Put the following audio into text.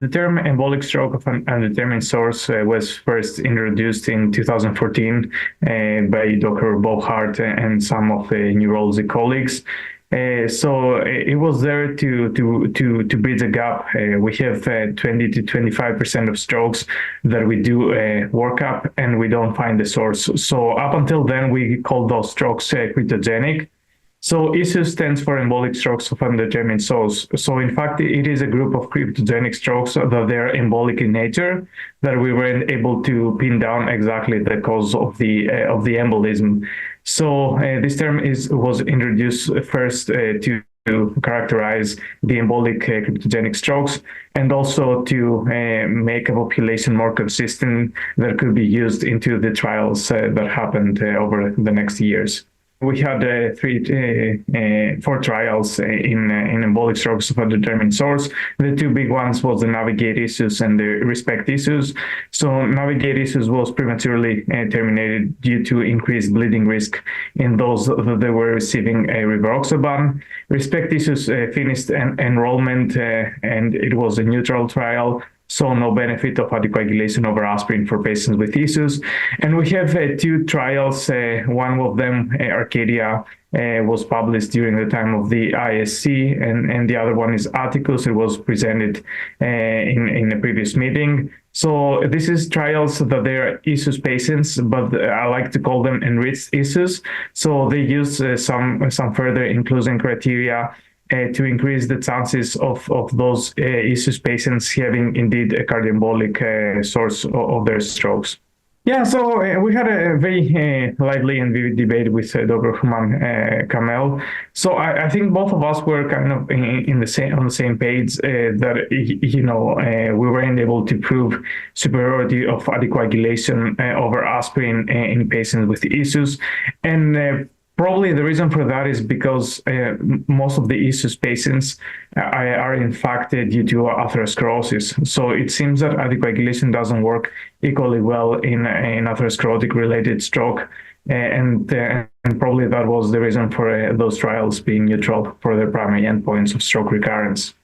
The term embolic stroke of an undetermined source was first introduced in 2014 by Dr. Bob Hart and some of the neurology colleagues. So it was there to bridge the gap. We have 20 to 25% of strokes that we do workup and we don't find the source. So up until then, we called those strokes cryptogenic. So ESUS stands for embolic strokes of undetermined source. So in fact, it is a group of cryptogenic strokes that they're embolic in nature, that we weren't able to pin down exactly the cause of the embolism. So this term was introduced first to characterize the embolic cryptogenic strokes and also to make a population more consistent that could be used into the trials that happened over the next years. We had 4 trials in embolic strokes of undetermined source. The 2 big ones was the ESUS and the RE-SPECT ESUS. So ESUS was prematurely terminated due to increased bleeding risk in those that they were receiving rivaroxaban. RE-SPECT ESUS finished enrollment and it was a neutral trial. So no benefit of anticoagulation over aspirin for patients with ESUS. And we have 2 trials. One of them, Arcadia, was published during the time of the ISC, and the other one is Atticus. It was presented in a previous meeting. So this is trials that they're ESUS patients, but I like to call them enriched ESUS. So they use some further inclusion criteria to increase the chances of those ESUS patients having indeed a cardioembolic source of their strokes. Yeah, so we had a very lively and vivid debate with Dr. Human Kamel. So I think both of us were kind of on the same page that we weren't able to prove superiority of anticoagulation over aspirin in patients with ESUS, and probably the reason for that is because most of the ESUS patients are in fact due to atherosclerosis. So it seems that anticoagulation doesn't work equally well in atherosclerotic related stroke. And probably that was the reason for those trials being neutral for the primary endpoints of stroke recurrence.